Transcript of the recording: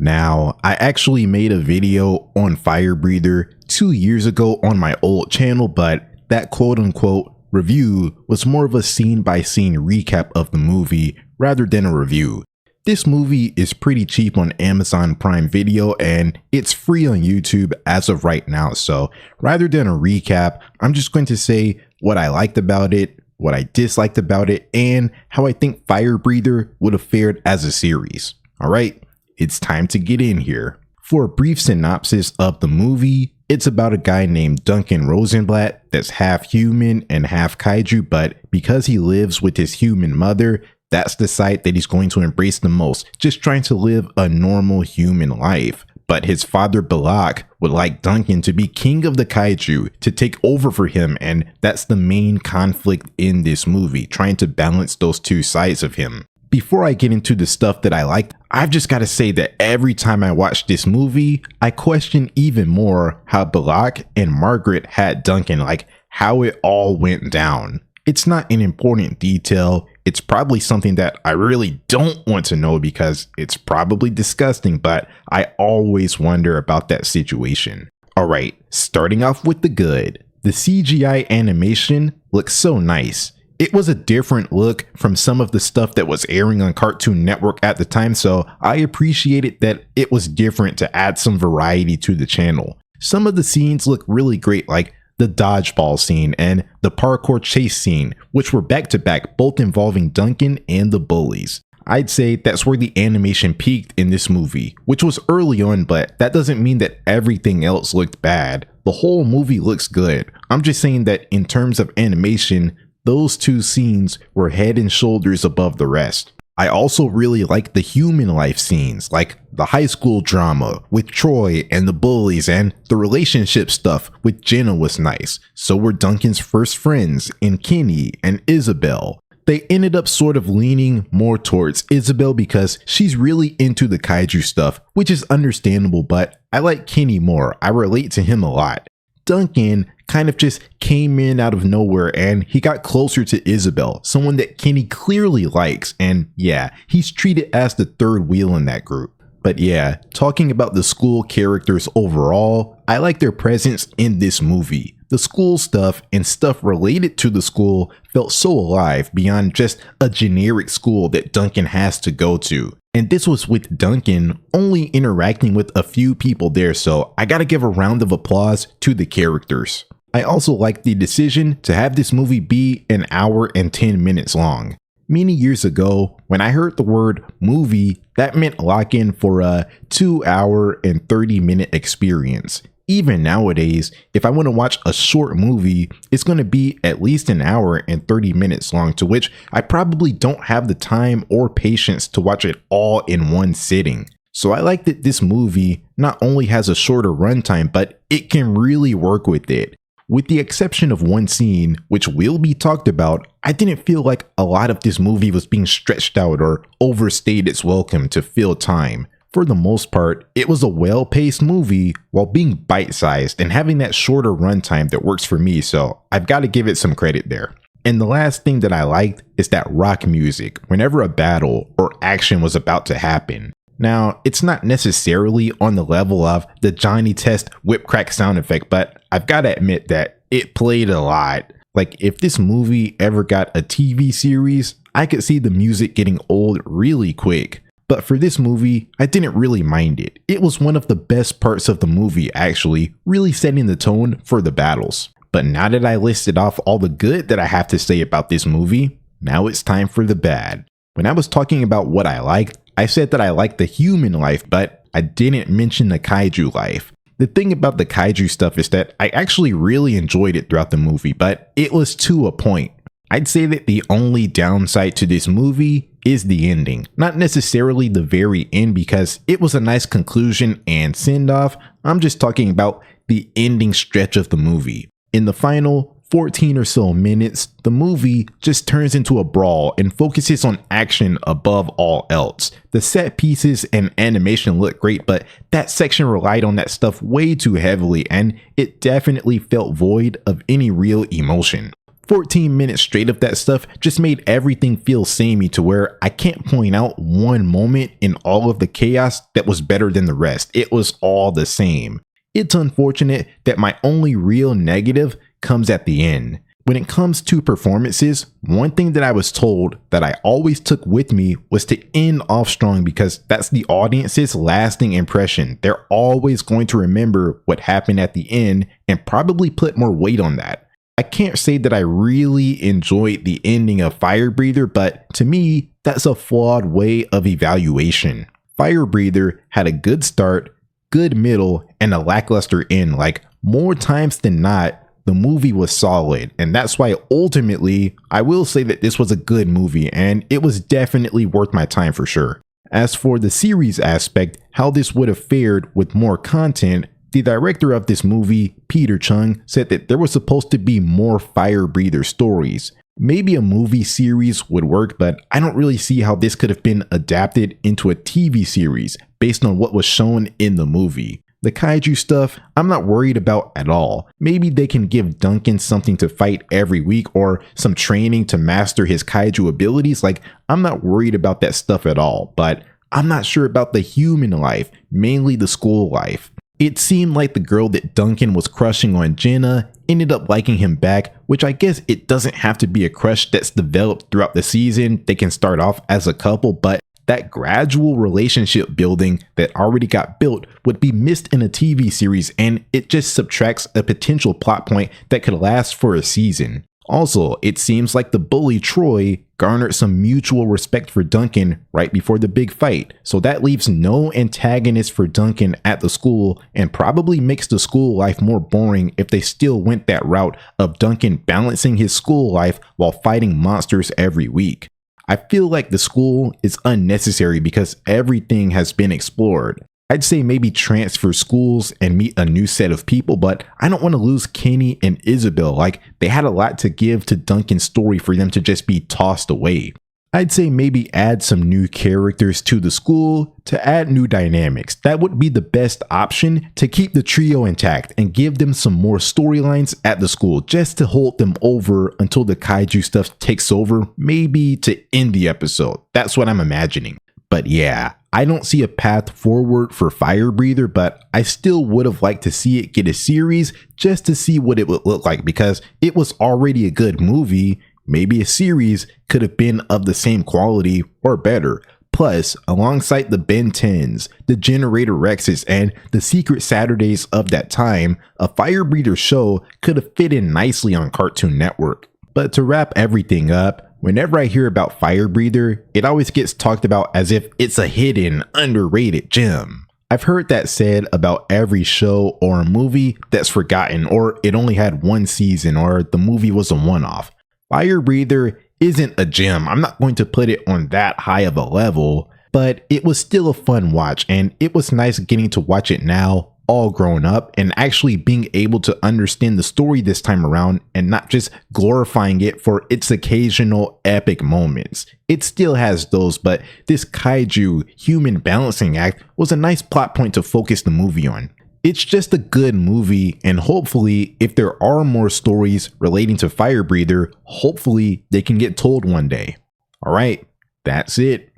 Now, I actually made a video on Firebreather 2 years ago on my old channel, but that quote-unquote review was more of a scene-by-scene recap of the movie rather than a review. This movie is pretty cheap on Amazon Prime Video and it's free on YouTube as of right now, so rather than a recap, I'm just going to say what I liked about it, what I disliked about it, and how I think Firebreather would have fared as a series. Alright, it's time to get in here. For a brief synopsis of the movie, it's about a guy named Duncan Rosenblatt that's half human and half kaiju, but because he lives with his human mother, that's the side that he's going to embrace the most, just trying to live a normal human life. But his father Balak would like Duncan to be king of the kaiju, to take over for him, and that's the main conflict in this movie, trying to balance those two sides of him. Before I get into the stuff that I liked, I've just got to say that every time I watch this movie, I question even more how Balak and Margaret had Duncan, like how it all went down. It's not an important detail. It's probably something that I really don't want to know because it's probably disgusting, but I always wonder about that situation. Alright, starting off with the good. The CGI animation looks so nice. It was a different look from some of the stuff that was airing on Cartoon Network at the time, so I appreciated that it was different to add some variety to the channel. Some of the scenes look really great, like the dodgeball scene and the parkour chase scene, which were back to back, both involving Duncan and the bullies. I'd say that's where the animation peaked in this movie, which was early on, but that doesn't mean that everything else looked bad. The whole movie looks good. I'm just saying that in terms of animation, those two scenes were head and shoulders above the rest. I also really like the human life scenes, like the high school drama with Troy and the bullies, and the relationship stuff with Jenna was nice. So were Duncan's first friends in Kenny and Isabel. They ended up sort of leaning more towards Isabel because she's really into the kaiju stuff, which is understandable, but I like Kenny more. I relate to him a lot. Duncan kind of just came in out of nowhere and he got closer to Isabel, someone that Kenny clearly likes, and yeah, he's treated as the third wheel in that group. But yeah, talking about the school characters overall, I like their presence in this movie. The school stuff and stuff related to the school felt so alive beyond just a generic school that Duncan has to go to. And this was with Duncan only interacting with a few people there, so I gotta give a round of applause to the characters. I also like the decision to have this movie be an hour and 10 minutes long. Many years ago, when I heard the word movie, that meant lock in for a 2 hour and 30-minute experience. Even nowadays, if I want to watch a short movie, it's going to be at least an hour and 30 minutes long, to which I probably don't have the time or patience to watch it all in one sitting. So I like that this movie not only has a shorter runtime, but it can really work with it. With the exception of one scene, which will be talked about, I didn't feel like a lot of this movie was being stretched out or overstayed its welcome to fill time. For the most part, it was a well-paced movie while being bite-sized and having that shorter runtime that works for me, so I've got to give it some credit there. And the last thing that I liked is that rock music whenever a battle or action was about to happen. Now, it's not necessarily on the level of the Johnny Test whip crack sound effect, but I've got to admit that it played a lot. Like, if this movie ever got a TV series, I could see the music getting old really quick. But for this movie, I didn't really mind it. It was one of the best parts of the movie, actually, really setting the tone for the battles. But now that I listed off all the good that I have to say about this movie, now it's time for the bad. When I was talking about what I liked, I said that I liked the human life, but I didn't mention the kaiju life. The thing about the kaiju stuff is that I actually really enjoyed it throughout the movie, but it was to a point. I'd say that the only downside to this movie is the ending. Not necessarily the very end, because it was a nice conclusion and send-off. I'm just talking about the ending stretch of the movie. In the final 14 or so minutes, the movie just turns into a brawl and focuses on action above all else. The set pieces and animation look great, but that section relied on that stuff way too heavily, and it definitely felt void of any real emotion. 14 minutes straight of that stuff just made everything feel samey to where I can't point out one moment in all of the chaos that was better than the rest. It was all the same. It's unfortunate that my only real negative comes at the end. When it comes to performances, one thing that I was told that I always took with me was to end off strong because that's the audience's lasting impression. They're always going to remember what happened at the end and probably put more weight on that. I can't say that I really enjoyed the ending of Firebreather, but to me, that's a flawed way of evaluation. Firebreather had a good start, good middle, and a lackluster end. Like, more times than not, the movie was solid, and that's why ultimately, I will say that this was a good movie, and it was definitely worth my time for sure. As for the series aspect, how this would have fared with more content, the director of this movie, Peter Chung, said that there was supposed to be more Firebreather stories. Maybe a movie series would work, but I don't really see how this could have been adapted into a TV series based on what was shown in the movie. The kaiju stuff, I'm not worried about at all. Maybe they can give Duncan something to fight every week or some training to master his kaiju abilities. Like, I'm not worried about that stuff at all, but I'm not sure about the human life, mainly the school life. It seemed like the girl that Duncan was crushing on, Jenna, ended up liking him back, which I guess it doesn't have to be a crush that's developed throughout the season. They can start off as a couple, but that gradual relationship building that already got built would be missed in a TV series, and it just subtracts a potential plot point that could last for a season. Also, it seems like the bully Troy garnered some mutual respect for Duncan right before the big fight, so that leaves no antagonist for Duncan at the school and probably makes the school life more boring if they still went that route of Duncan balancing his school life while fighting monsters every week. I feel like the school is unnecessary because everything has been explored. I'd say maybe transfer schools and meet a new set of people, but I don't want to lose Kenny and Isabel. Like, they had a lot to give to Duncan's story for them to just be tossed away. I'd say maybe add some new characters to the school to add new dynamics. That would be the best option to keep the trio intact and give them some more storylines at the school just to hold them over until the kaiju stuff takes over, maybe to end the episode. That's what I'm imagining. But yeah, I don't see a path forward for Firebreather, but I still would have liked to see it get a series just to see what it would look like because it was already a good movie. Maybe a series could have been of the same quality or better. Plus, alongside the Ben 10s, the Generator Rexes, and the Secret Saturdays of that time, a Firebreather show could have fit in nicely on Cartoon Network. But to wrap everything up, whenever I hear about Firebreather, it always gets talked about as if it's a hidden, underrated gem. I've heard that said about every show or a movie that's forgotten, or it only had one season, or the movie was a one-off. Firebreather isn't a gem. I'm not going to put it on that high of a level, but it was still a fun watch, and it was nice getting to watch it now, all grown up, and actually being able to understand the story this time around and not just glorifying it for its occasional epic moments. It still has those, but this kaiju human balancing act was a nice plot point to focus the movie on. It's just a good movie, and hopefully if there are more stories relating to Firebreather, hopefully they can get told one day. Alright, that's it.